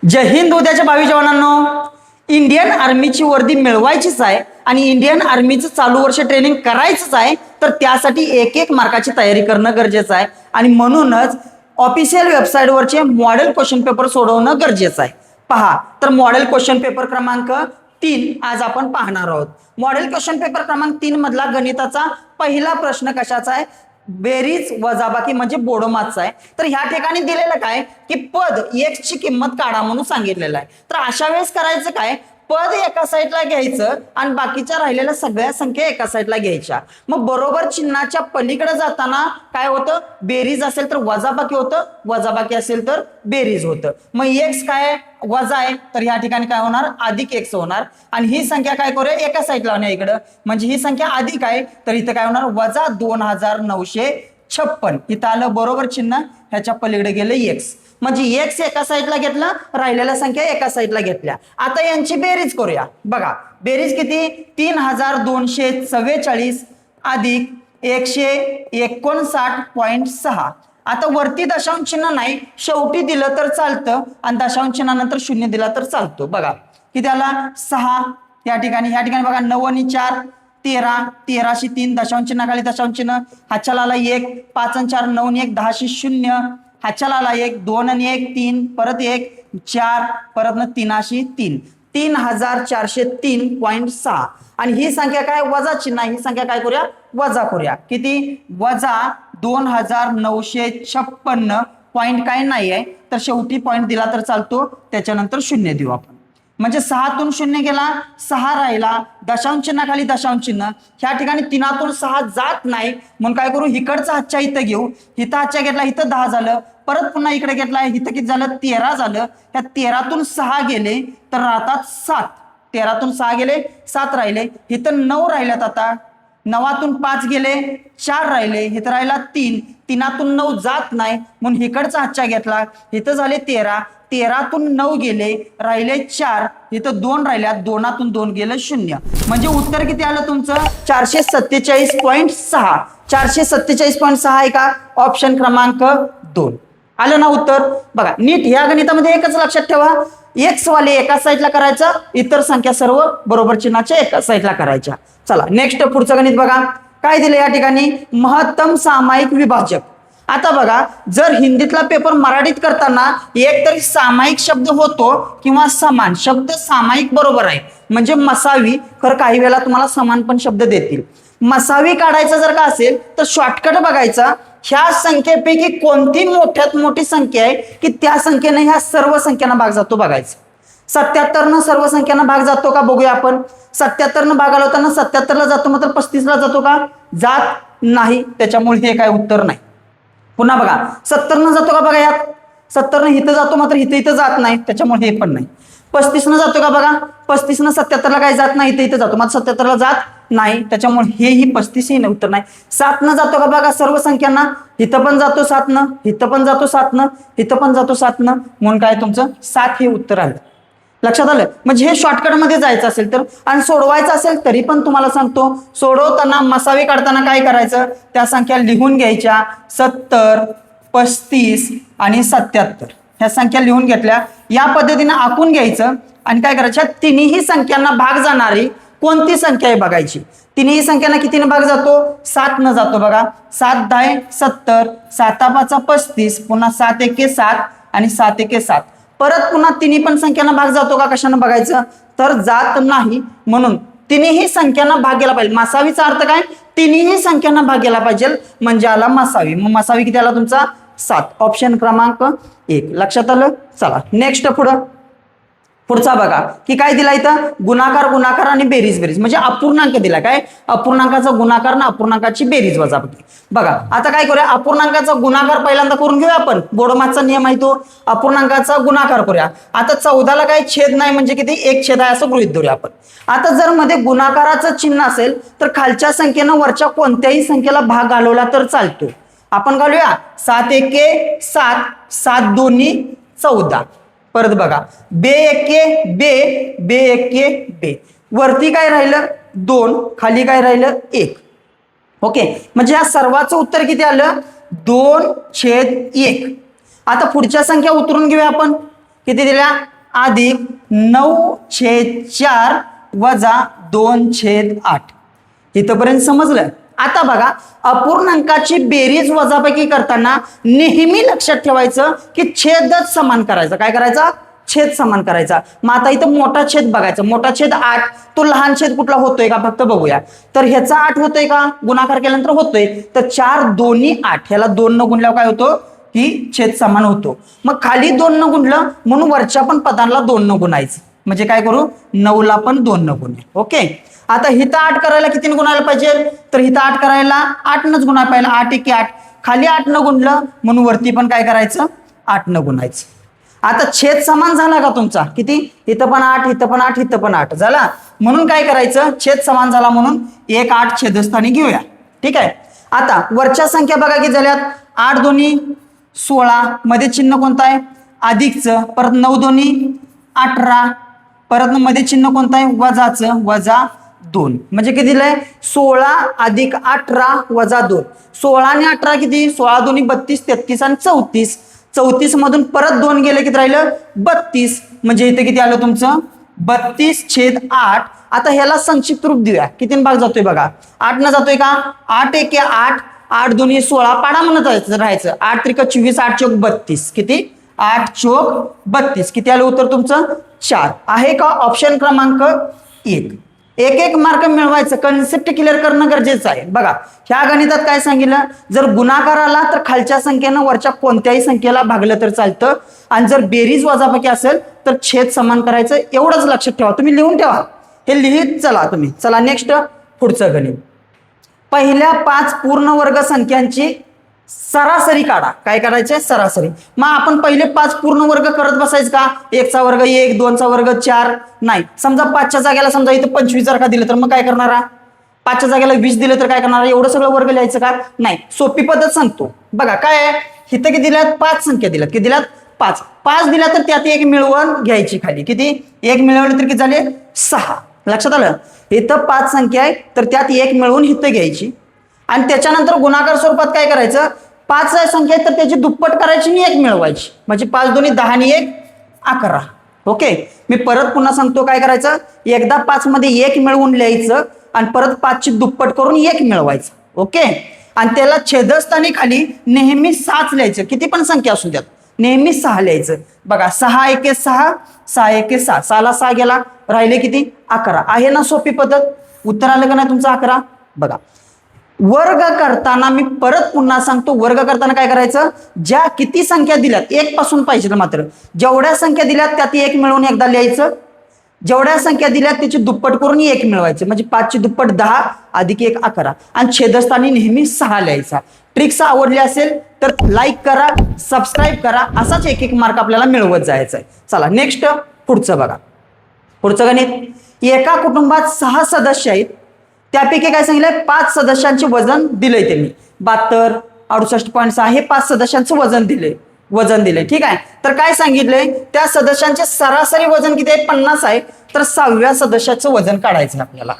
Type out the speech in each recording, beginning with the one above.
जय हिंद. उद्याच्या 22 जवानांनो, इंडियन आर्मीची वर्दी मिळवायचीच आहे आणि इंडियन आर्मीचं चालू वर्ष ट्रेनिंग करायचंच आहे, तर त्यासाठी एक एक मार्काची तयारी करणं गरजेचं आहे आणि म्हणूनच ऑफिशियल वेबसाईटवरचे मॉडेल क्वेश्चन पेपर सोडवणं गरजेचं आहे. पहा, तर मॉडेल क्वेश्चन पेपर क्रमांक 3 आज आपण पाहणार आहोत. मॉडेल क्वेश्चन पेपर क्रमांक 3 मधला गणिताचा पहिला प्रश्न कशाचा आहे? बेरीज वजाबाकी म्हणजे बोडोमाचचा आहे. तर ह्या ठिकाणी दिलेलं काय की पद x ची किंमत काढा म्हणून सांगितलेलं आहे. तर अशा वेळेस करायचं काय, पद एका साईडला घ्यायचं आणि बाकीच्या राहिलेल्या सगळ्या संख्या एका साईडला घ्यायच्या. मग बरोबर चिन्हाच्या पलीकडे जाताना काय होतं, बेरीज असेल तर वजाबाकी होतं, वजाबाकी असेल तर बेरीज होतं. मग x काय वजा आहे, तर या ठिकाणी काय होणार, अधिक x होणार. आणि ही संख्या काय करूया, एका साईडला लावण्या इकडं, म्हणजे ही संख्या अधिक आहे, तर इथं काय होणार, वजा 2956. इथं आलं बरोबर चिन्ह, ह्याच्या पलीकडे गेलं x, म्हणजे x एका साईडला घेतलं, राहिलेल्या संख्या एका साईडला घेतल्या. आता यांची बेरीज करूया. बघा बेरीज किती, 3244 अधिक 159.6. आता वरती दशांश चिन्ह नाही, शेवटी दिलं तर चालतं आणि दशांश चिन्हानंतर 0 दिला तर चालतो. बघा किती आला, 6. या ठिकाणी बघा 9 आणि 4 13, 13शी 3 दशांश चिन्ह खाली दशांश चिन्ह, हातच्याला आला 1, 5 आणि 4 9 आणि 1 10शी 0, हातच्याला आला 1, 2 आणि 1 3, परत 1 4, परत 3शी 3, 3403.6. आणि ही संख्या काय, वजा चिन्ह, ही संख्या काय करूया, वजा करूया. किती, वजा 2956 पॉईंट काय नाही आहे, तर शेवटी पॉईंट दिला तर चालतो, त्याच्यानंतर 0 देऊ आपण. म्हणजे 6तून 0 गेला, 6 राहिला, दशांश चिन्हाखाली दशांश चिन्ह, ह्या ठिकाणी 3तून 6 जात नाही, म्हणून काय करू, इकडचा हातच्या इथं घेऊ, इथं हातच्या घेतला, इथं 10 झालं, परत पुन्हा इकडे घेतला, इथं किती झालं, 13 झालं. त्या 13तून 6 गेले तर राहतात 7, 13तून 6 गेले 7 राहिले, इथं 9 राहिल्यात. आता 9तून 5 गेले 4 राहिले, इथं राहिला 3, 3तून 9 जात नाही, म्हणून इकडचा हातच्या घेतला, इथं झाले 13, 13तून 9 गेले, राहिले 4, इथं 2 राहिल्या, 2तून 2 गेलं 0. म्हणजे उत्तर किती आलं तुमचं, 447.6. 447.6 आहे का, ऑप्शन क्रमांक 2 आलं ना उत्तर. बघा नीट या गणितामध्ये एकच लक्षात ठेवा, एक्स वाले एका साईडला करायचं, इतर संख्या सर्व बरोबर चिन्हाच्या एका साईडला करायच्या. चला नेक्स्ट पुढचं गणित बघा, काय दिलं या ठिकाणी, महत्तम सामायिक विभाजक. आता बघा, जर हिंदीतला पेपर मराठीत करताना एक तरी सामायिक शब्द होतो किंवा समान शब्द, सामायिक बरोबर आहे म्हणजे मसावी, खरं काही वेळेला तुम्हाला समान पण शब्द देतील. मसावी काढायचं जर का असेल तर शॉर्टकट बघायचा, ह्या संख्येपैकी कोणती मोठ्यात मोठी संख्या आहे की त्या संख्येने ह्या सर्व संख्यांना भाग जातो बघायचं. 77 सर्व संख्यांना भाग जातो का बघूया आपण. 77 भाग आला 77 जातो, मात्र 35 जातो का, जात नाही, त्याच्यामुळे हे काय उत्तर नाही. पुन्हा बघा 70 जातो का बघा, यात 70 इथं जातो, मात्र इथं जात नाही, त्याच्यामुळे हे पण नाही. 35 जातो का बघा, 35 77 काय जात नाही, इथं जातो, मात्र 77 जात नाही, त्याच्यामुळे हेही 35 ही उत्तर नाही. 7 जातो का बघा, सर्व संख्यांना इथं पण जातो 7, इथं पण जातो 7, इथं पण जातो 7, म्हणून काय तुमचं 7 हे उत्तर आहे. लक्षात आलं. म्हणजे हे शॉर्टकट मध्ये जायचं असेल तर, आणि सोडवायचं असेल तरी पण तुम्हाला सांगतो, सोडवताना मसावी काढताना काय करायचं, त्या संख्या लिहून घ्यायच्या, 70 35 आणि 77 ह्या संख्या लिहून घेतल्या, या पद्धतीने आखून घ्यायचं आणि काय करायचं, तिन्ही संख्यांना भाग जाणारी कोणती संख्या आहे बघायची. तिन्ही संख्यांना कितीने भाग जातो, 7 न जातो बघा, 7 10 70, 7 5 35, पुन्हा 7 1 7 आणि 7 1 7, परत पुन्हा तिन्ही पण संख्यांना भाग जातो का, कशानं बघायचं, तर जात नाही, म्हणून तिन्ही संख्यांना भाग गेला पाहिजे. मसावीचा अर्थ काय, तिन्ही संख्यांना भाग गेला पाहिजे, म्हणजे आला मसावी. मग मसावी किती आला तुमचा, 7, ऑप्शन क्रमांक 1. लक्षात आलं. चला नेक्स्ट पुढचा बघा की काय दिला इथं, गुणाकार आणि बेरीज म्हणजे अपूर्णांक दिला. काय, अपूर्णांकाचा गुणाकार ना अपूर्णांकाची बेरीज वजाबाकी. बघा आता काय करूया, अपूर्णांकाचा गुणाकार पहिल्यांदा करून घेऊया आपण, बोडोमाचचा नियम आहे तो, अपूर्णांकाचा गुणाकार करूया. आता 14ला काही छेद नाही म्हणजे किती, 1 छेद आहे असं गृहीत धरूया आपण. आता जर मध्ये गुणाकाराचं चिन्ह असेल तर खालच्या संख्येनं वरच्या कोणत्याही संख्येला भाग घालवला तर चालतो. आपण घालूया 7 1 7, 7 2 14. परत बघा बे 1 बे 1 बे, वरती काय राहिलं 2, खाली काय राहिलं 1. ओके, म्हणजे या सर्वाचं उत्तर किती आलं, 2/1. आता पुढच्या संख्या उतरून घेऊया आपण, किती दिल्या अधिक 9/4 वजा 2/8. इथपर्यंत समजलं. आता बघा अपूर्णांकाची बेरीज वजाबाकी करताना नेहमी लक्षात ठेवायचं की छेदच समान करायचा. काय करायचा? छेद समान करायचा. मग आता इथं मोठा छेद बघायचा. मोठा छेद 8, तो लहान छेद कुठला होतोय का फक्त बघूया. तर ह्याचा 8 होतोय का? गुणाकार केल्यानंतर होतोय. तर 4 दोन्ही 8, ह्याला 2 न गुणल्यावर काय होतं की छेद समान होतो. मग खाली 2 न गुणलं म्हणून वरच्या पण पदांना 2 न गुणायचं. म्हणजे काय करू 9 ला पण 2 न गुणू. ओके. आता हिथं 8 करायला कितीने गुणायला पाहिजे? तर हिथं 8 करायला 8 नच गुणायला पाहिजे. 8 × 8. खाली 8 न गुणलं म्हणून वरती पण काय करायचं 8 न गुणायचं. आता छेद समान झाला का तुमचा? किती? इथं पण 8, इथं पण 8, इथं पण 8 झाला. म्हणून काय करायचं छेद समान झाला म्हणून 1 8 छेदस्थानी घेऊया. ठीक आहे. आता वरच्या संख्या बघा की झाल्यात 8 दोन्ही 16, मध्ये चिन्ह कोणतं आहे? अधिकचं. परत 9 दोन्ही 18, परत मध्ये चिन्ह कोणतं आहे? वजाचं, वजा 2. म्हणजे किती दिलंय 16 अधिक 18 वजा 2. 16 आणि 18 किती? 16 दोन्ही 32, 33 आणि 34. 34 मधून परत 2 गेले किती राहिलं 32. म्हणजे इथे किती आलं तुमचं 32/8. आता ह्याला संक्षिप्त रूप देऊया. किती भाग जातोय बघा 8 न जातोय का? 8 × 8, 8 दोन्ही 16 पाडा म्हणत राहायचं. 8 × 24, 8 × 32. किती? 8 × 32. किती आलं उत्तर तुमचं 4. आहे का? ऑप्शन क्रमांक 1. एक मार्क मिळवायचं. कन्सेप्ट क्लिअर करणं गरजेचं आहे. बघा ह्या गणितात काय सांगितलं, जर गुणाकार आला तर खालच्या संख्येनं वरच्या कोणत्याही संख्येला भागलं तर चालतं. आणि जर बेरीज वजाबाकी असेल तर छेद समान करायचं. एवढंच लक्षात ठेवा. तुम्ही लिहून ठेवा. हे लिहित चला तुम्ही. चला नेक्स्ट पुढचं गणित. पहिल्या 5 पूर्ण वर्ग संख्यांची सरासरी काढा. काय करायचे? सरासरी. मग आपण पहिले 5 पूर्ण वर्ग करत बसायचं का? 1 चा वर्ग 1, 2 चा वर्ग 4 नाही. समजा 5 च्या जागेला समजा इथं 25 जर का दिलं तर मग काय करणार? 5 च्या जागेला 20 दिलं तर काय करणार? एवढं सगळं वर्ग लिहायचं का? नाही. सोपी पद्धत सांगतो. बघा काय आहे इथं किती दिल्यात? 5 संख्या दिल्यात. किती दिल्यात? 5. 5 दिल्या तर त्यात 1 मिळवून घ्यायची खाली. किती? 1 मिळवलं तर किती झाले 6. लक्षात आलं? इथं 5 संख्या आहे तर त्यात 1 मिळवून इथं घ्यायची. आणि त्याच्यानंतर गुणाकार स्वरूपात काय करायचं? 5 संख्या आहे तर त्याची दुप्पट करायची आणि 1 मिळवायची. म्हणजे 5 दोन्ही 10 आणि 1 11. ओके. मी परत पुन्हा सांगतो काय करायचं. एकदा 5 मध्ये 1 मिळवून लिहायचं आणि परत 5 ची दुप्पट करून 1 मिळवायचं. ओके. आणि त्याला छेदस्थानी खाली नेहमी 6च लिहायचं. किती पण संख्या असू द्यात नेहमी 6 लिहायचं. बघा 6 × 1 = 6, 6 × 1 = 6. 6 ला 6 गेला राहिले किती 11. आहे ना सोपी पद्धत? उत्तर आलं का नाही तुमचं 11? बघा वर्ग करताना मी परत पुन्हा सांगतो. वर्ग करताना काय करायचं? ज्या किती संख्या दिल्यात 1 पासून पाहिजे मात्र. जेवढ्या संख्या दिल्यात त्यात 1 मिळवून एकदा लिहायचं. जेवढ्या संख्या दिल्यात त्याची दुप्पट करून 1 मिळवायचं. म्हणजे 5 ची दुप्पट 10 अधिक 1 11. आणि छेदस्थानी नेहमी 6 लिहायचा. ट्रिक्स आवडली असेल तर लाईक करा, सबस्क्राईब करा. असाच एक मार्क आपल्याला मिळवत जायचा आहे. चला नेक्स्ट पुढचं बघा. पुढचं गणित. एका कुटुंबात 6 सदस्य आहेत. त्यापैकी काय सांगितलंय 5 सदस्यांचे वजन दिलंय त्यांनी 72 68.6 हे 5 सदस्यांचं वजन दिले. ठीक आहे. तर काय सांगितलंय त्या सदस्यांचे सरासरी वजन किती आहे 50 आहे. तर 6व्या सदस्याचं वजन काढायचं आपल्याला.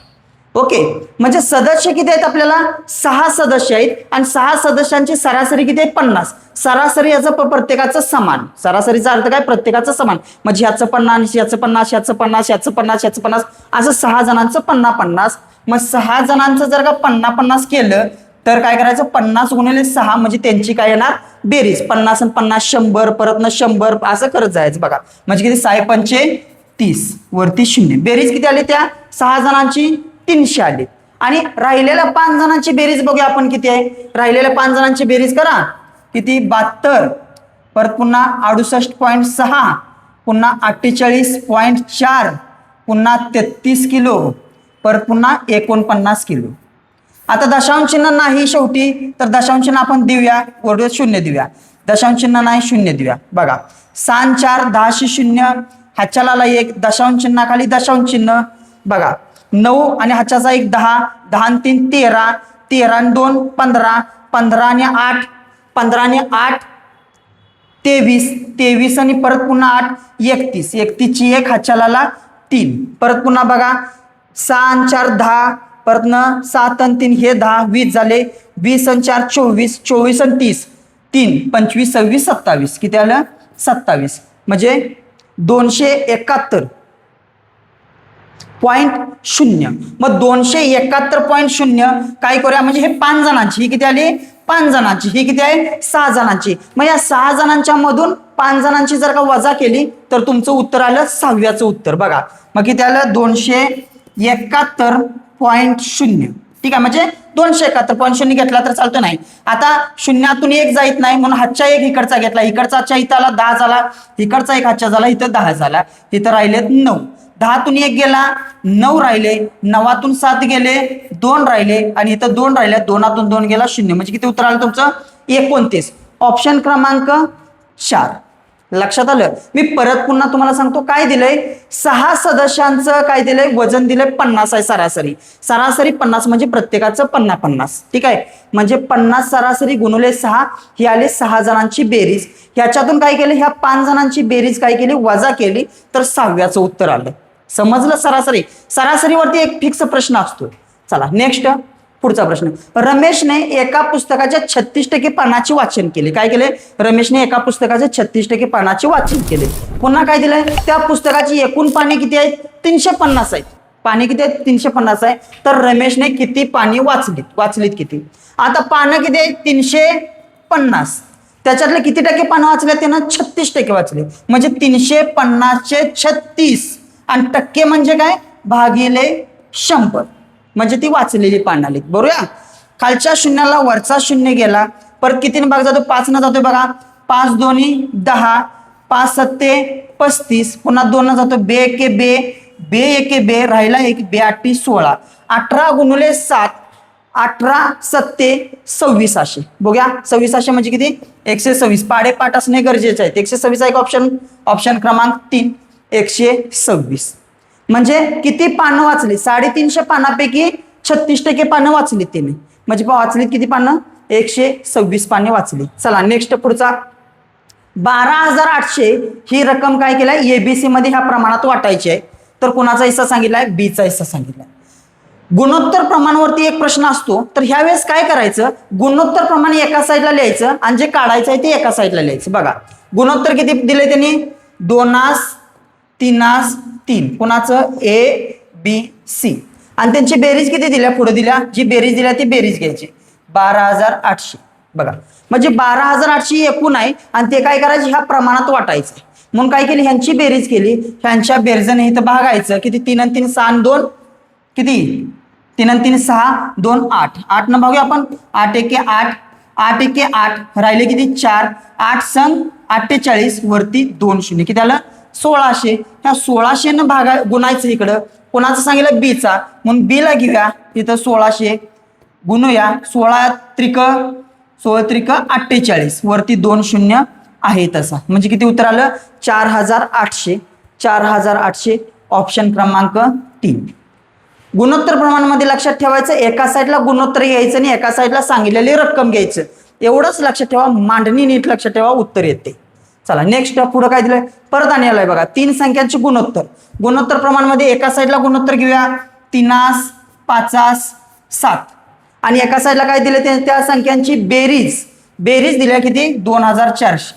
ओके. म्हणजे सदस्य किती आहेत आपल्याला 6 सदस्य आहेत आणि 6 सदस्यांची सरासरी किती आहे 50. सरासरी याचं प्रत्येकाचं समान. सरासरीचा अर्थ काय? प्रत्येकाचं समान. म्हणजे ह्याचं 50, ह्याचं 50, ह्याचं 50, ह्याचं 50, ह्याचं 50 असं 6 जणांचं 50-50. मग 6 जणांचं जर का 50-50 केलं तर काय करायचं 50 × 6 म्हणजे त्यांची काय येणार बेरीज. 50 आणि 50 100 परत 100 असं करत जायचं. बघा म्हणजे किती 6 × 5 = 30 वरती 0. बेरीज किती आली त्या 6 जणांची 300 आली. आणि राहिलेल्या 5 जणांची बेरीज बघूया आपण किती आहे. राहिलेल्या 5 जणांची बेरीज करा. किती 72 परत पुन्हा 68.6 पुन्हा 48.4 पुन्हा 33 किलो परत पुन्हा 49 किलो. आता दशांश चिन्ह नाही शेवटी तर दशांश चिन्ह आपण देऊया. वरती 0 देऊया. दशांश चिन्ह नाही 0 देऊया. बघा 6 4 10 0 हाच्याला 1 दशांश चिन्हाखाली दशांश चिन्ह. बघा 9 आणि हाच्याचा 1 10 10 आणि 3 13 13 आणि 2 15 15 आणि 8 15 आणि 8 23 23 आणि परत पुन्हा 8 31 31 ची 1 हाच्याला 3 परत पुन्हा बघा 6 आणि 4 10 परत 7 आणि 3 हे 10 20 झाले. 20 आणि 4 24 24 आणि 30 3 25 26 27 किती आलं 27. म्हणजे 271.0. मग 271.0 काय करूया, म्हणजे हे 5 जणांची, ही किती आली 5 जणांची, ही किती आहे 6 जणांची. मग या 6 जणांच्या मधून 5 जणांची जर का वजा केली तर तुमचं उत्तर आलं 6व्याचं उत्तर. बघा मग किती आलं 271.0. ठीक आहे, म्हणजे 271.0 घेतला तर चालतो नाही. आता शून्यातून एक जाईत नाही म्हणून हातच्या एक इकडचा घेतला, इकडचा हातच्या इथं आला 10 झाला, इकडचा एक हातच्या झाला इथं 10 झाला, इथं राहिलेत 9. 10तून एक गेला 9 राहिले, 9तून 7 गेले 2 राहिले आणि इथं 2 राहिले, 2तून 2 गेला 0. म्हणजे किती उत्तर आलं तुमचं 29. ऑप्शन क्रमांक 4. लक्षात आलं. मी परत पुन्हा तुम्हाला सांगतो काय दिलंय, 6 सदस्यांचं काय दिलंय वजन दिलंय 50 आहे सरासरी. सरासरी 50 म्हणजे प्रत्येकाचं 50-50. ठीक आहे, म्हणजे 50 सरासरी गुणुले 6 ही आली 6 जणांची बेरीज. ह्याच्यातून काय केलं, ह्या 5 जणांची बेरीज काय केली वजा केली तर 6व्याचं उत्तर आलं. समजलं. सरासरी, सरासरीवरती एक फिक्स प्रश्न असतो. चला नेक्स्ट पुढचा प्रश्न. रमेशने एका पुस्तकाच्या 36% पानाचे वाचन केले. काय केले, रमेशने एका पुस्तकाचे 36% पानाचे वाचन केले. पुन्हा काय दिलंय, त्या पुस्तकाची एकूण पाने किती आहेत 350 आहेत. पाने किती आहेत 350 आहे. तर रमेशने किती पाने वाचलीत किती. आता पानं किती आहेत 350, त्याच्यातले किती टक्के पानं वाचले, त्यानं 36% वाचले. म्हणजे 350चे 36 आणि टक्के म्हणजे काय भागिले 100, म्हणजे ती वाचलेली पानं आली. बरोबर. खालच्या शून्याला वरचा शून्य गेला, परत कितीने भाग जातो 5 न जातोय बघा. 5 दोन्ही 10, 5 सत्ते 35, पुन्हा 2 न जातो बे एके बे, बे एके बे, राहिला एक बे 8 16. 18 गुणुले 7, 18 सत्ते 2600. बघूया 2600 म्हणजे किती 126. पाडे पाठ असणे गरजेचे आहे. 126 एक ऑप्शन क्रमांक 3 126. म्हणजे किती पानं वाचली 350 पानापैकी 36% पानं वाचलीत तिने. म्हणजे वाचलीत किती पानं 126 पाने वाचली. चला नेक्स्ट पुढचा. 12,800 ही रक्कम काय केलाय एबीसी मध्ये ह्या प्रमाणात वाटायची आहे. तर कुणाचा हिस्सा सांगितलाय बीचा हिस्सा सांगितलाय. गुणोत्तर प्रमाणावरती एक प्रश्न असतो. तर ह्या वेळेस काय करायचं, गुणोत्तर प्रमाण एका साईडला लिहायचं आणि जे काढायचं आहे ते एका साईडला लिहायचं. बघा गुणोत्तर किती दिले त्यांनी 2 3 3, कुणाचं ए बी सी, आणि त्यांची बेरीज किती दिल्या पुढे दिल्या, जी बेरीज दिल्या ती बेरीज घ्यायची 12,800. बघा म्हणजे 12,800 एकूण आहे आणि ते काय करायचे ह्या प्रमाणात वाटायचं. म्हणून काय केली ह्यांची बेरीज केली, ह्यांच्या बेरजने इथं भागायचं. किती 3 आणि 3 6 आणि 2 किती 3 आणि 3 6 2 8, 8 न भागूया आपण. 8 एके 8, 8 एके 8, राहिले किती 4, 8 संग 48 वरती 2 शून्य, किती आलं 1600. ह्या 1600 न भागा गुणायचं इकडं. कोणाचं सांगितलं बीचा, म्हणून बी ला घेऊया. तिथं 1600 गुणूया. 16 त्रिक 48 वरती 2 शून्य आहे तसा. म्हणजे किती उत्तर आलं 4,800. 4,800 ऑप्शन क्रमांक 3. गुणोत्तर प्रमाणामध्ये लक्षात ठेवायचं, एका साईडला गुणोत्तर घ्यायचं आणि एका साईडला सांगितलेली रक्कम घ्यायचं. एवढंच लक्षात ठेवा. मांडणी नीट लक्षात ठेवा, उत्तर येते. चला नेक्स्ट पुढे काय दिलंय, परत आणि आलाय बघा 3 संख्यांचे गुणोत्तर. गुणोत्तर प्रमाणामध्ये एका साईडला गुणोत्तर घेऊया 3 5 7 आणि एका साईडला काय दिले त्या संख्यांची बेरीज. बेरीज दिल्या किती 2,400.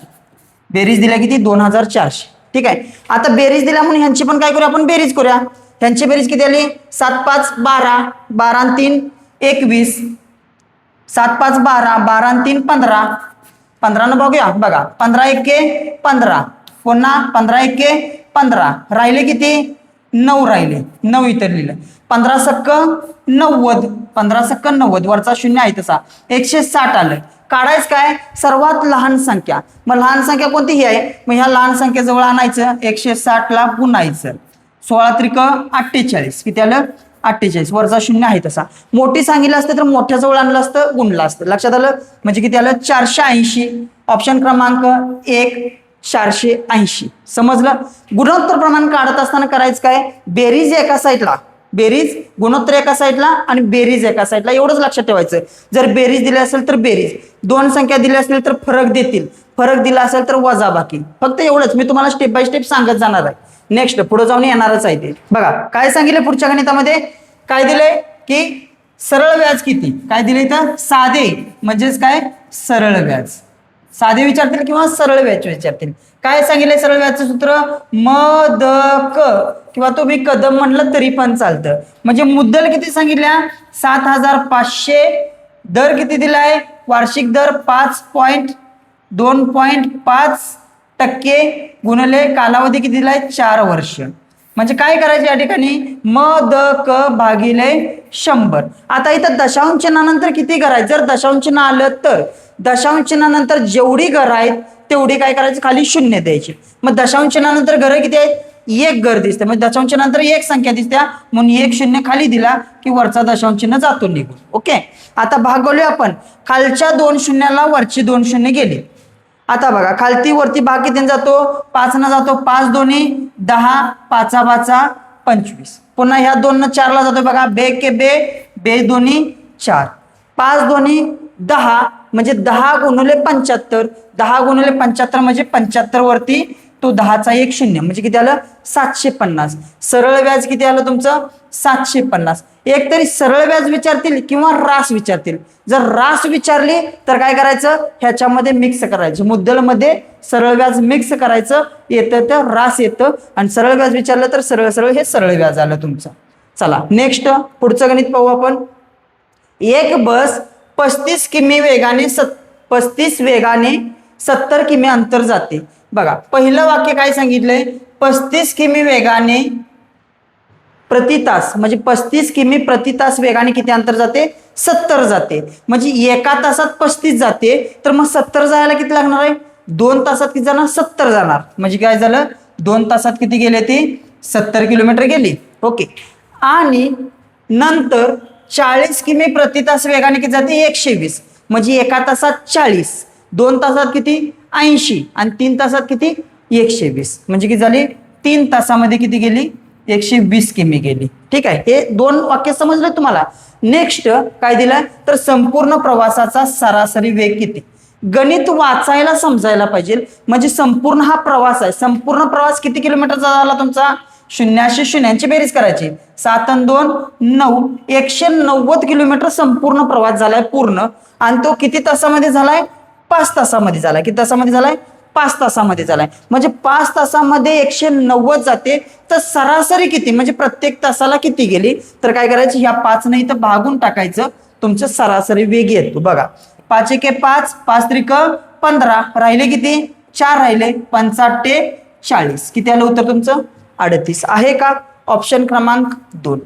बेरीज दिल्या किती 2,400. ठीक आहे. आता बेरीज दिल्या म्हणून ह्यांची पण काय करूया आपण बेरीज करूया. ह्यांची बेरीज किती आली 7 5 12, 12 आणि 3 21, 7 5 12, 12 आणि 3 15, 15 न बघूया. बघा 15 एके 15, पुन्हा 15 एके 15, राहिले किती 9 राहिले. 9 इतर लिहिलं. 15 सक्क 90, 15 सक्क 90 वरचा शून्य आहे तसा 160 आलं. काढायचं काय सर्वात लहान संख्या. मग लहान संख्या कोणती ही आहे, मग ह्या लहान संख्येजवळ आणायचं 160 ला गुणायचं. 16 त्रिक 48, किती आलं 48 वरचा शून्य आहे तसा. मोठी सांगितलं असतं तर मोठ्या जवळ आणलं असतं गुणलं असतं. लक्षात आलं. म्हणजे किती आलं 480. ऑप्शन क्रमांक 1 480. समजलं. गुणोत्तर प्रमाण काढत असताना करायचं काय, बेरीज एका साईडला, बेरीज गुणोत्तर एका साईडला आणि बेरीज एका साईडला, एवढंच लक्षात ठेवायचं. जर बेरीज दिली असेल तर बेरीज, 2 संख्या दिल्या असतील तर फरक देतील, फरक दिला असेल तर वजाबाकी. फक्त एवढंच मी तुम्हाला स्टेप बाय स्टेप सांगत जाणार आहे. नेक्स्ट पुढे जाऊन येणारच आहे ते. बघा काय सांगितलं पुढच्या गणितामध्ये, काय दिलंय की सरळ व्याज किती. काय दिले तर साधे म्हणजेच काय सरळ व्याज. साधे विचारतील किंवा सरळ व्याज विचारतील. काय सांगितलंय सरळ व्याजचं सूत्र? म द क किंवा तुम्ही कदम म्हणलं तरी पण चालतं. म्हणजे मुद्दल किती सांगितल्या? 7,500. दर किती दिलाय? वार्षिक दर 2.5% गुणिले कालावधी किती दिलाय? 4 वर्ष. म्हणजे काय करायचे या ठिकाणी? म द क भागिले 100. आता इथं दशांश चिन्हानंतर किती करायचं? जर दशांश चिन्ह आलं तर दशांश चिन्हानंतर जेवढी घरं आहेत तेवढी काय करायचं? खाली शून्य द्यायची. मग दशांश चिन्हानंतर घरं किती आहेत? एक घर दिसते. म्हणजे दशांश चिन्हानंतर एक संख्या दिसत्या म्हणून एक शून्य खाली दिला की वरचा दशांश चिन्ह जातो निघून. ओके. आता भागवले आपण. खालच्या 2 शून्याला वरची 2 शून्य गेली. आता बघा खालती वरती भाग किती जातो? 5 न जातो. 5 दोन्ही 10, 5 5 25. पुन्हा ह्या 2 न 4 ला जातो बघा. बे के बे, बे दोन्ही 4. 5 दोन्ही 10 म्हणजे 10 गुणिले 75. 10 गुणिले 75 म्हणजे 75 वरती तो 10चा 1 शून्य म्हणजे किती आलं? 750. सरळ व्याज किती आलं तुमचं? 750. एक तरी सरळ व्याज विचारतील किंवा रास विचारतील. जर रास विचारली तर काय करायचं? ह्याच्यामध्ये मिक्स करायचं. मुद्दलमध्ये सरळ व्याज मिक्स करायचं. येतं तर रास येतं आणि सरळ व्याज विचारलं तर सरळ सरळ हे सरळ व्याज आलं तुमचं. चला नेक्स्ट पुढचं गणित पाहू आपण. एक बस 35 किमी वेगाने 35 वेगाने 70 किमी अंतर जाते. बघा पहिलं वाक्य काय सांगितलंय? 35 किमी वेगाने प्रति तास म्हणजे 35 किमी प्रति तास वेगाने किती अंतर जाते? 70 जाते. म्हणजे एका तासात 35 जाते तर मग 70 जायला किती लागणार आहे? 2 तासात किती जाणार? 70 जाणार. म्हणजे काय झालं? 2 तासात किती गेले? ती 70 किलोमीटर गेली. ओके. आणि नंतर 40 किमी प्रति तास वेगाने किती जाते? 120. म्हणजे एका तासात 40, 2 तासात किती? 80 आणि 3 तासात किती? 120. म्हणजे किती झाली? 3 तासामध्ये किती गेली? 120 किमी गेली. ठीक आहे. हे 2 वाक्य समजले तुम्हाला. नेक्स्ट काय दिलंय? तर संपूर्ण प्रवासाचा सरासरी वेग किती? गणित वाचायला समजायला पाहिजे. म्हणजे संपूर्ण हा प्रवास आहे. संपूर्ण प्रवास किती किलोमीटरचा झाला तुमचा? शून्याशी शून्यांची बेरीज करायची. 7 आणि 2 9. 190 किलोमीटर संपूर्ण प्रवास झालाय पूर्ण. आणि तो किती तासामध्ये झालाय? 5 तासामध्ये झालाय. किती तासामध्ये झालाय? 5 तासामध्ये झालाय. म्हणजे 5 तासामध्ये 190 जाते तर सरासरी किती? म्हणजे प्रत्येक तासाला किती गेली? तर काय करायचं? ह्या 5 ने इथं भागून टाकायचं. तुमचं सरासरी वेग येतो. बघा 5 एके 5, 5 त्रिक 15. राहिले किती? 4 राहिले. 5 40. किती आलं उत्तर तुमचं? 38. आहे का? ऑप्शन क्रमांक 2.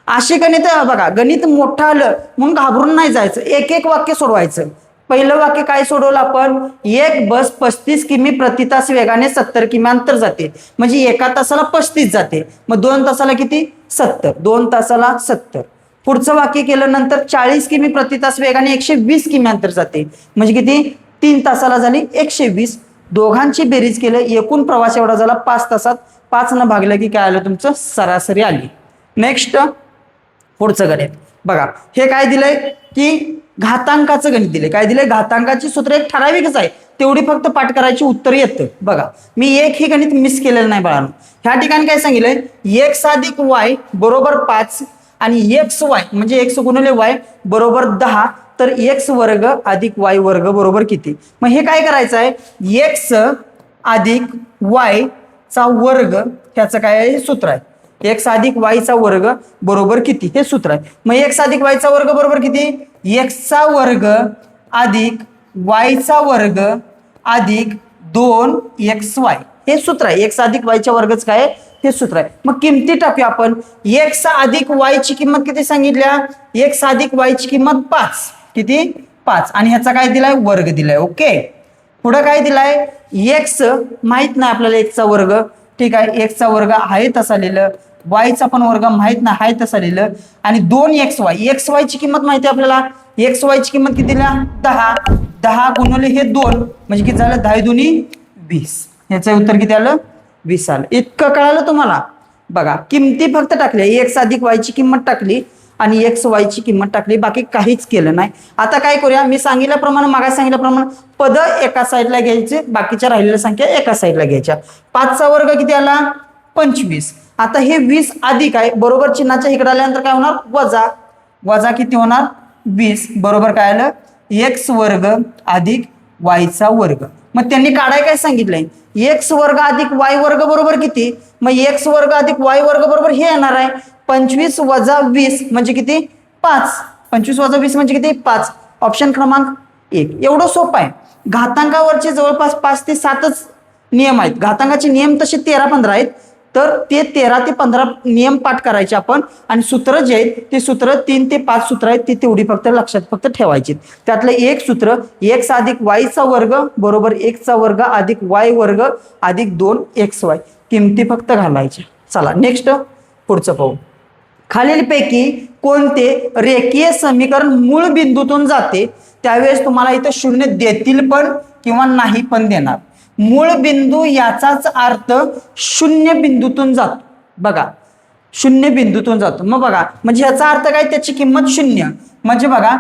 अशी गणित बघा. गणित मोठं आलं म्हणून घाबरून नाही जायचं. एक एक वाक्य सोडवायचं. पहिलं वाक्य काय सोडवलं आपण? एक बस 35 किमी प्रति तास वेगाने 70 किमी अंतर जाते. म्हणजे एका तासाला 35 जाते. मग 2 तासाला किती? 70. 2 तासाला 70. पुढचं वाक्य केलं नंतर 40 किमी प्रति तास वेगाने 120 किमी अंतर जाते. म्हणजे किती? 3 तासाला झाली 120. दोघांची बेरीज केलं एकूण प्रवास एवढा झाला 5 तासात. 5 न भागलं की काय आलं तुमचं? सरासरी आली. नेक्स्ट पुढचं गणित बघा. हे काय दिलंय की घातांकाचं गणित दिले. काय दिले? घातांकाची सूत्र एक ठराविकच आहे. तेवढी फक्त पाठ करायची, उत्तर येतं. बघा मी एक हे गणित मिस केलेलं नाही बाळांनो. ह्या ठिकाणी काय सांगितलंय? x अधिक y बरोबर 5 आणि xy म्हणजे x गुणिले y बरोबर 10. तर x वर्ग अधिक y वर्ग बरोबर किती? मग हे काय करायचं आहे? x अधिक y चा वर्ग ह्याचं काय आहे? सूत्र आहे. x अधिक y चा वर्ग बरोबर किती? हे सूत्र आहे. मग x अधिक y चा वर्ग बरोबर किती? x चा वर्ग अधिक y चा वर्ग अधिक 2xy हे सूत्र आहे. x अधिक y च्या वर्गच काय आहे? हे सूत्र आहे. मग किमती टाकूया आपण. x अधिक y ची किंमत किती सांगितल्या? x अधिक y ची किंमत 5. किती? 5. आणि ह्याचा काय दिलाय? वर्ग दिलाय. ओके. पुढे काय दिलाय? x माहित नाही आपल्याला x चा वर्ग. ठीक आहे. x चा वर्ग आहे तसा लिहिलं. y चा पण वर्ग माहित नाही आहे तसा लिहिलं. आणि 2xy xy ची किंमत माहिती आहे आपल्याला. xy ची किंमत किती दिल्या? 10. 10 गुणिले हे 2 म्हणजे किती झालं? 10 दुनी 20. ह्याचं उत्तर किती आलं? 20 आलं. इतकं कळालं तुम्हाला? बघा किमती फक्त टाकल्या. x अधिक y ची किंमत टाकली आणि xy ची किंमत टाकली. बाकी काहीच केलं नाही. आता काय करूया? मी सांगितल्याप्रमाणे मागे सांगितल्याप्रमाणे पद एका साईडला घ्यायचे, बाकीच्या राहिलेल्या संख्या एका साईडला घ्यायच्या. 5 चा वर्ग किती आला? 25. आता हे 20 अधिक आहे बरोबर चिन्हाच्या इकडे आल्यानंतर काय होणार? वजा. वजा किती होणार? 20 बरोबर काय आलं? x वर्ग अधिक वायचा वर्ग. मग त्यांनी काढाय काय सांगितलंय, एक्स वर्ग अधिक वाय वर्ग बरोबर किती, मग एक्स वर्ग अधिक वाय वर्ग बरोबर हे येणार आहे 25 वजा 20 म्हणजे किती 5. 25 वजा 20 म्हणजे किती 5. ऑप्शन क्रमांक 1. एवढं सोपं आहे. घातांकावरचे जवळपास 5 ते 7च नियम आहेत. घातांकाचे नियम तसे 13-15 आहेत, तर ते 13 ते 15 नियम पाठ करायचे आपण, आणि सूत्र जे आहेत ते सूत्र 3 ते 5 सूत्र आहेत ती तेवढी फक्त लक्षात फक्त ठेवायची. त्यातलं एक सूत्र एक्स अधिक वायचा वर्ग बरोबर एक्सचा वर्ग अधिक वाय वर्ग अधिक 2xy, किमती फक्त घालायच्या. चला नेक्स्ट पुढचं पाहू. खालीलपैकी कोणते रेखीय समीकरण मूळ बिंदूतून जाते, त्यावेळेस तुम्हाला इथं 0 देतील पण किंवा नाही पण देणार. मूळ बिंदू याचाच अर्थ 0 बिंदूतून जातो. बघा 0 बिंदूतून जातो. मग बघा म्हणजे याचा अर्थ काय, त्याची किंमत 0. म्हणजे बघा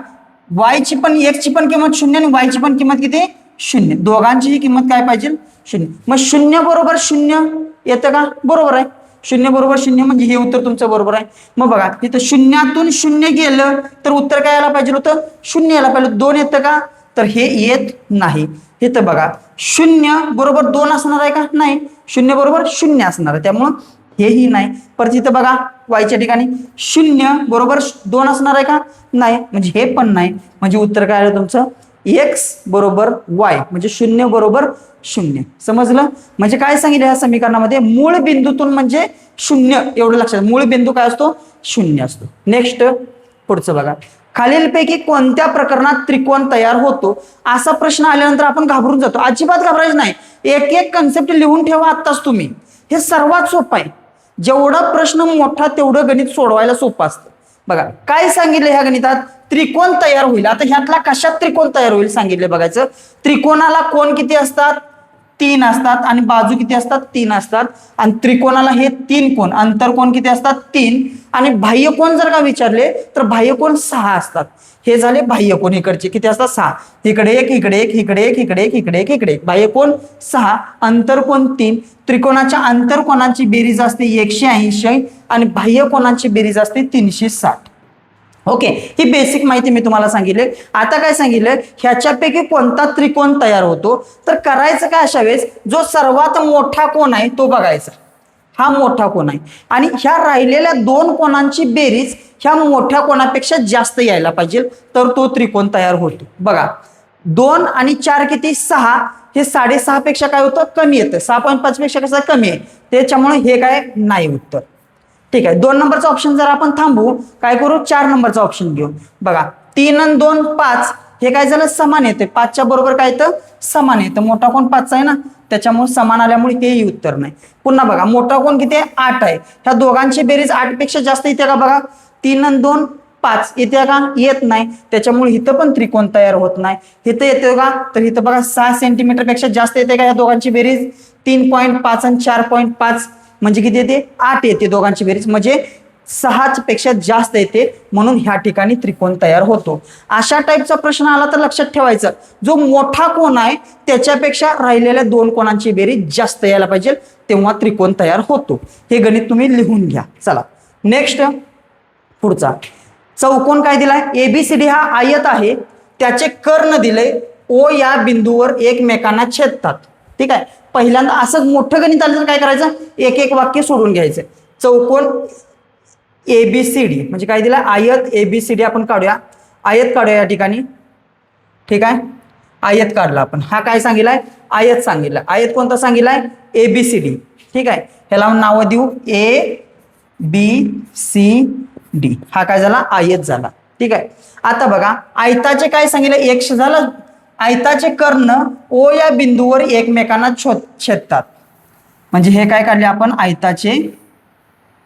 वायची पण एक्सची पण किंमत 0 आणि वायची पण किंमत किती 0. दोघांचीही किंमत काय पाहिजे 0. मग 0 बरोबर 0 येतं का, बरोबर आहे. 0 बरोबर 0 म्हणजे हे उत्तर तुमचं बरोबर आहे. मग बघा तिथं 0तून 0 गेलं तर उत्तर काय यायला पाहिजे होतं 0 यायला पाहिजे. 2 येतं का, तर हे येत नाही. इथं बघा 0 बरोबर 2 असणार आहे का, नाही. 0 बरोबर 0 असणार आहे, त्यामुळं हेही नाही. परत इथं बघा वायच्या ठिकाणी 0 बरोबर 2 असणार आहे का, नाही. म्हणजे हे पण नाही. म्हणजे उत्तर काय आलं तुमचं एक्स बरोबर वाय म्हणजे 0 बरोबर 0. समजलं. म्हणजे काय सांगितलं या समीकरणामध्ये, मूळ बिंदूतून म्हणजे 0 एवढं लक्षात. मूळ बिंदू काय असतो 0 असतो. नेक्स्ट पुढचं बघा. खालीलपैकी कोणत्या प्रकरणात त्रिकोण तयार होतो, असा प्रश्न आल्यानंतर आपण घाबरून जातो. अजिबात घाबरायचं नाही. एक एक कन्सेप्ट लिहून ठेवा आत्ताच तुम्ही. हे सर्वात सोपं आहे. जेवढा प्रश्न मोठा तेवढं गणित सोडवायला सोपं असतं. बघा काय सांगितलं ह्या गणितात, त्रिकोण तयार होईल. आता ह्यातला कशात त्रिकोण तयार होईल सांगितले बघायचं. त्रिकोणाला कोण किती असतात 3 असतात आणि बाजू किती असतात 3 असतात. आणि त्रिकोणाला हे 3 कोण अंतर कोण किती असतात 3, आणि बाह्य कोण जर का विचारले तर बाह्य कोण 6 असतात. हे झाले बाह्य कोण इकडचे किती असतात 6. इकडे एक इकडे एक इकडे एक इकडे एक इकडे एक इकडे एक. बाह्य कोण 6, अंतर कोण 3. त्रिकोणाच्या अंतर कोणाची बेरीज असते 180 आणि बाह्य कोणाची बेरीज असते 360. ओके, ही बेसिक माहिती मी तुम्हाला सांगितली. आता काय सांगितलं, ह्याच्यापैकी कोणता त्रिकोण तयार होतो, तर करायचं काय अशा वेळेस जो सर्वात मोठा कोण आहे तो बघायचा. हा मोठा कोण आहे आणि ह्या राहिलेल्या 2 कोणांची बेरीज ह्या मोठ्या कोणापेक्षा जास्त यायला पाहिजे, तर तो त्रिकोण तयार होतो. बघा 2 आणि 4 किती 6, हे 6.5 पेक्षा काय होतं कमी येतं. 6.5 पेक्षा कसं कमी आहे, त्याच्यामुळे हे काय नाही उत्तर. ठीक आहे, 2 नंबरचा ऑप्शन जर आपण थांबू, काय करू 4 नंबरचा ऑप्शन घेऊ. बघा 3 आणि 2 5, हे काय झालं समान येते. 5च्या बरोबर काय येतं समान येतं. मोठा कोण 5चा आहे ना, त्याच्यामुळे समान आल्यामुळे तेही उत्तर नाही. पुन्हा बघा मोठा कोण किती आहे 8 आहे. ह्या दोघांची बेरीज 8 पेक्षा जास्त येते का, बघा 3 आणि 2 5 येते का, येत नाही. त्याच्यामुळे इथं पण त्रिकोण तयार होत नाही. इथं येते का, तर इथं बघा 6 सेंटीमीटर पेक्षा जास्त येते का या दोघांची बेरीज. 3.5 आणि 4.5 म्हणजे किती येते 8 येते दोघांची बेरीज, म्हणजे 6 पेक्षा जास्त येते, म्हणून ह्या ठिकाणी त्रिकोण तयार होतो. अशा टाईपचा प्रश्न आला तर लक्षात ठेवायचं, जो मोठा कोण आहे त्याच्यापेक्षा राहिलेल्या 2 कोणांची बेरीज जास्त यायला पाहिजे, तेव्हा त्रिकोण तयार होतो. हे गणित तुम्ही लिहून घ्या. चला नेक्स्ट पुढचा. चौकोन काय दिलाय, एबीसीडी हा आयत आहे, त्याचे कर्ण दिले ओ या बिंदूवर एकमेकांना छेदतात. ठीक आहे, पहिल्यांदा असं मोठं गणित आलं तर काय करायचं, एक एक वाक्य सोडून घ्यायचं. चौकोन एबीसीडी म्हणजे काय दिला आयत एबीसीडी, आपण काढूया आयत काढूया या ठिकाणी. ठीक आहे, आयत काढला आपण. हा काय सांगितलाय आयत सांगितलं. आयत कोणता सांगितलाय एबीसीडी. ठीक आहे, ह्याला नाव देऊ ए बी सी डी. हा काय झाला आयत झाला. ठीक आहे, आता बघा आयताचे काय सांगितलं एक्स झालं. आयताचे कर्ण ओ या बिंदूवर एकमेकांना छेदतात, म्हणजे हे काय काढले आपण आयताचे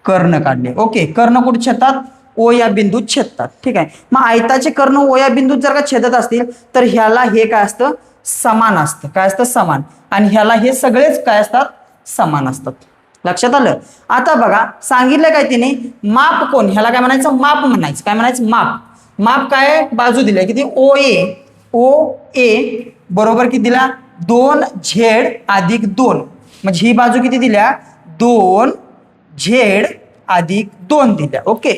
कर्ण काढले. ओके, कर्ण कुठे छेदतात ओ या बिंदूत छेदतात. ठीक आहे, मग आयताचे कर्ण ओ या बिंदूत जर का छेदत असतील तर ह्याला हे काय असतं समान असतं. काय असतं समान, आणि ह्याला हे सगळेच काय असतात समान असतात. लक्षात आलं. आता बघा सांगितलं काय तिने माप कोण, ह्याला काय म्हणायचं माप म्हणायचं. काय म्हणायचं माप. माप काय बाजू दिली किती ओ ए बरोबर किती दिला 2z अधिक 2, म्हणजे ही बाजू किती दिल्या 2z अधिक 2 दिल्या. ओके,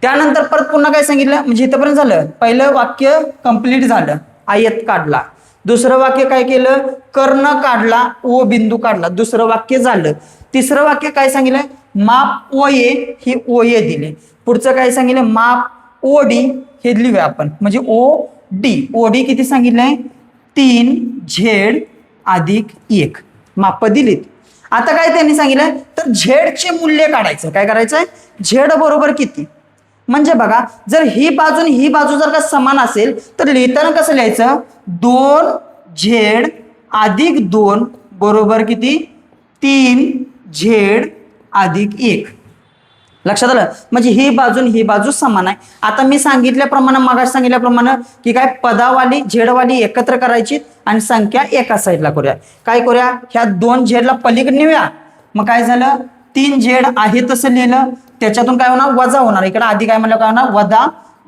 त्यानंतर परत पुन्हा काय सांगितलं, म्हणजे इथपर्यंत झालं पहिलं वाक्य कंप्लीट झालं. आयत काढला. दुसरं वाक्य काय केलं, कर्ण काढला, ओ बिंदू काढला, दुसरं वाक्य झालं. तिसरं वाक्य काय सांगितलंय, माप ओ ए ही ओ ए दिले. पुढचं काय सांगितलं, माप ओ डी हे लिहूया आपण, म्हणजे ओ डी किती सांगितलंय, 3Z अधिक 1 माप दिलीत. आता काय त्यांनी सांगितलंय, तर झेडचे मूल्य काढायचं. काय करायचंय, झेड बरोबर किती, म्हणजे बघा जर ही बाजू आणि ही बाजू जर का समान असेल तर लिहिताना कसं लिहायचं, 2Z अधिक 2 बरोबर किती, 3Z अधिक 1. लक्षात आलं, म्हणजे ही बाजू आणि ही बाजू समान आहे. आता मी सांगितल्याप्रमाणे, मागास सांगितल्याप्रमाणे की काय, पदावाली झेडवाली एकत्र करायची आणि संख्या एका साईडला करूया. काय करूया, ह्या 2Z पलीकडे नेऊया. मग काय झालं, 3Z आहे तसं लिहिलं, त्याच्यातून काय होणार, वजा होणार. इकडे अधिक आहे म्हणलं काय होणार, वजा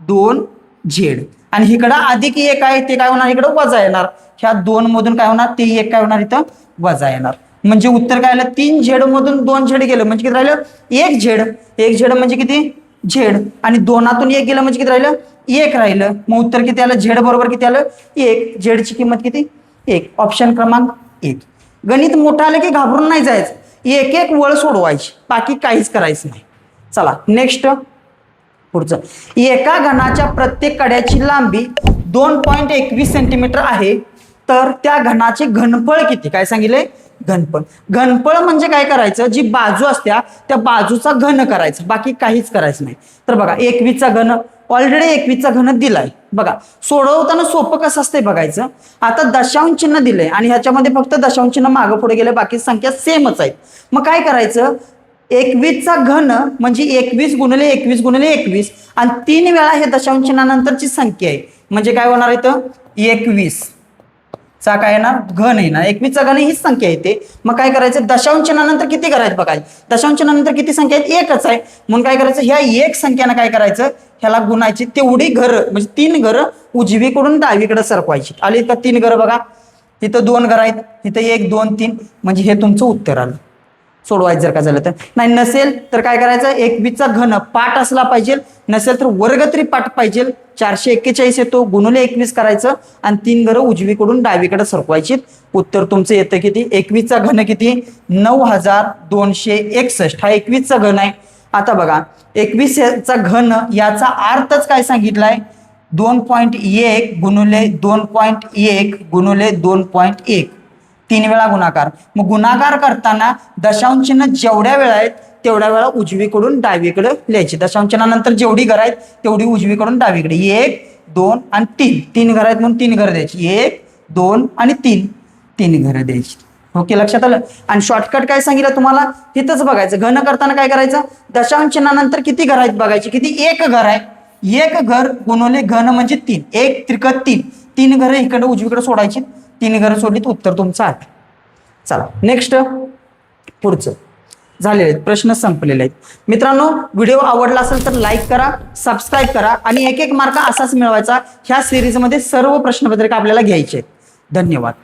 2Z, आणि इकडं अधिक 1 आहे ते काय होणार, इकडं वजा येणार. ह्या 2 मधून काय होणार, ते 1 काय होणार, इथं वजा येणार. म्हणजे उत्तर काय आलं, 3Z मधून 2Z गेलं म्हणजे किती राहिलं, 1Z. 1Z म्हणजे किती, झेड, आणि 2तून 1 गेलं म्हणजे किती राहिलं, 1 राहिलं. मग उत्तर किती आलं, झेड बरोबर किती आलं, 1. झेडची किंमत किती, 1. ऑप्शन क्रमांक 1. गणित मोठं आलं की घाबरून नाही जायचं, एक एक वळ सोडवायची, बाकी काहीच करायचं नाही. चला नेक्स्ट पुढचं, एका घनाच्या प्रत्येक कड्याची लांबी 2.21 सेंटीमीटर आहे, तर त्या घनाचे घनफळ किती. काय सांगितले, घनफळ. घनफळ म्हणजे काय करायचं, जी बाजू असत्या त्या बाजूचा घन करायचं, बाकी काहीच करायचं नाही. तर बघा 21चा घन, ऑलरेडी 21चा घन दिलाय. बघा सोडवताना सोपं कसं असतंय बघायचं. आता दशांश चिन्ह दिलंय आणि ह्याच्यामध्ये फक्त दशांश चिन्ह मागं पुढे गेले, बाकी संख्या सेमच आहेत. मग काय करायचं, 21चा घन म्हणजे 21 गुणिले 21 गुणिले 21, आणि 3 वेळा हे दशांश चिन्हानंतरची संख्या आहे, म्हणजे काय होणार इथं, 21 चा काय येणार, घन येणार. 21चा घन हीच संख्या येते. मग काय करायचं, दशांश चिन्हानंतर किती करायचं बघायचं, दशांश चिन्हानंतर किती संख्या आहेत, एकच आहे. म्हणून काय करायचं, ह्या एक संख्यानं काय करायचं, ह्याला गुणायची, तेवढी घरं म्हणजे 3 घरं उजवीकडून डावीकडे सरकवायची. आली का 3 घरं, बघा इथं 2 घरं आहेत, इथं 1 2 3, म्हणजे हे तुमचं उत्तर आलं. सोडवायचं जर का झालं तर. नाही नसेल तर काय करायचं, 21चा घन पाठ असला पाहिजे, नसेल तर वर्ग तरी पाठ पाहिजे. 441 येतो, गुणिले 21 करायचं आणि 3 घरं उजवीकडून डावीकडे सरकवायची. उत्तर तुमचं येतं किती, 21चा घन किती, 9261. हा 21चा घन आहे. आता बघा 21चा घन याचा अर्थच काय सांगितलाय, 2.1 गुणिले 2.1 गुणिले 2.1, 3 वेळा गुणाकार. मग गुणाकार करताना दशांश चिन्ह जेवढ्या वेळा आहेत तेवढ्या वेळा उजवीकडून डावीकडे लिहायची. दशांश चिन्हानंतर जेवढी घरं आहेत तेवढी उजवीकडून डावीकडे, 1 2 आणि 3. 3 घरं आहेत म्हणून 3 घरं द्यायची, 1 2 आणि 3 घरं द्यायची. ओके, लक्षात आलं. आणि शॉर्टकट काय सांगितलं तुम्हाला, तिथंच बघायचं. घन करताना काय करायचं, दशांश चिन्हानंतर किती घरं आहेत बघायची, किती, 1 घर आहे. 1 घर गुणवले घन म्हणजे 3, 1 त्रिक 3. 3 घरं इकडे उजवीकडे सोडायची, 3 घरं सोडलीत, उत्तर तुमचं 8. चला नेक्स्ट पुढचं झालेले आहेत, प्रश्न संपलेले आहेत. मित्रांनो व्हिडिओ आवडला असेल तर लाईक करा, सबस्क्राईब करा, आणि एक मार्क असाच मिळवायचा. ह्या सिरीजमध्ये सर्व प्रश्नपत्रिका आपल्याला घ्यायचे आहेत. धन्यवाद.